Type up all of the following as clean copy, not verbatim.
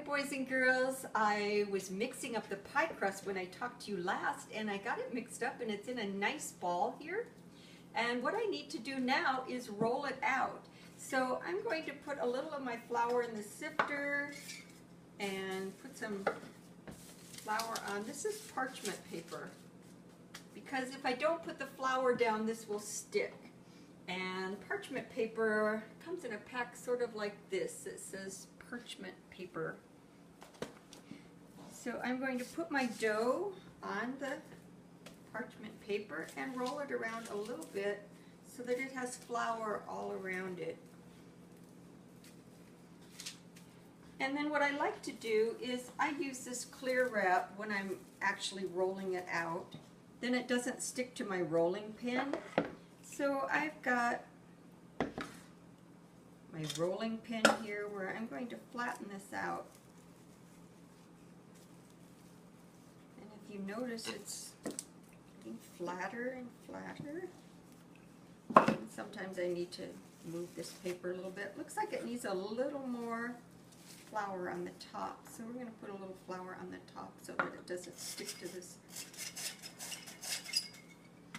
boys and girls. I was mixing up the pie crust when I talked to you last, and I got it mixed up and it's in a nice ball here. And what I need to do now is roll it out. So I'm going to put a little of my flour in the sifter and put some flour on. This is parchment paper, because if I don't put the flour down, this will stick. And parchment paper comes in a pack sort of like this. It says parchment paper. So I'm going to put my dough on the parchment paper and roll it around a little bit so that it has flour all around it. And then what I like to do is I use this clear wrap when I'm actually rolling it out. Then it doesn't stick to my rolling pin. So I've got my rolling pin here where I'm going to flatten this out. And if you notice, it's getting flatter and flatter. And sometimes I need to move this paper a little bit. Looks like it needs a little more flour on the top. So we're going to put a little flour on the top so that it doesn't stick to this.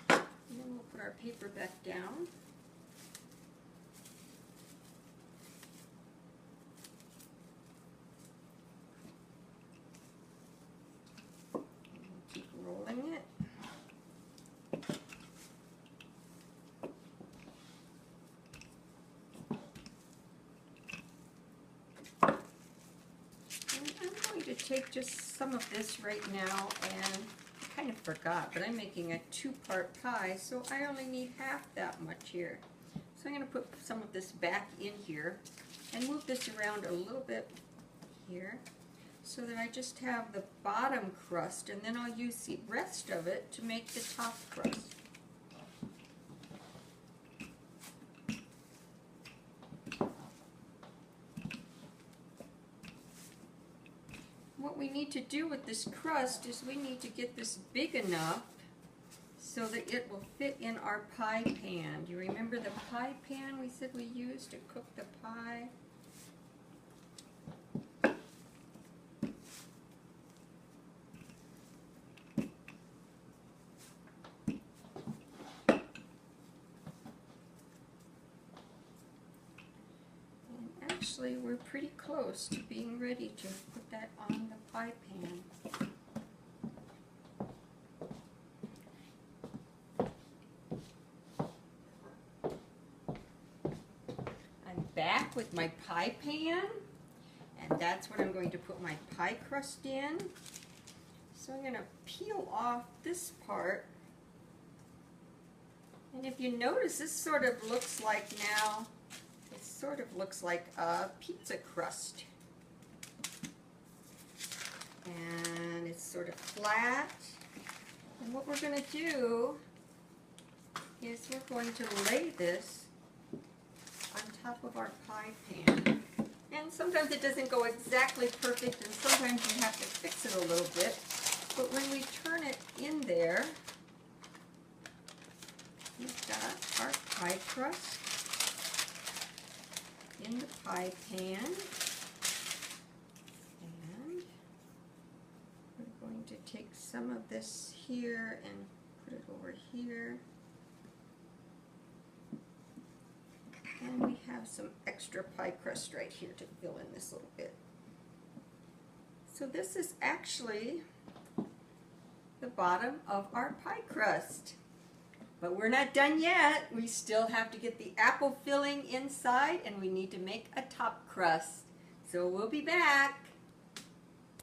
And then we'll put our paper back down. Keep rolling it. And I'm going to take just some of this right now, and I kind of forgot, but I'm making a two-part pie, so I only need half that much here. So I'm going to put some of this back in here and move this around a little bit here, so that I just have the bottom crust, and then I'll use the rest of it to make the top crust. What we need to do with this crust is we need to get this big enough so that it will fit in our pie pan. Do you remember the pie pan we said we used to cook the pie? Actually, we're pretty close to being ready to put that on the pie pan. I'm back with my pie pan, and that's what I'm going to put my pie crust in. So I'm going to peel off this part. And if you notice, this sort of looks like now, it sort of looks like a pizza crust. And it's sort of flat. And what we're going to do is we're going to lay this on top of our pie pan. And sometimes it doesn't go exactly perfect, and sometimes you have to fix it a little bit. But when we turn it in there, we've got our pie crust in the pie pan, and we're going to take some of this here and put it over here, and we have some extra pie crust right here to fill in this little bit. So this is actually the bottom of our pie crust. But we're not done yet. We still have to get the apple filling inside, and we need to make a top crust. So we'll be back.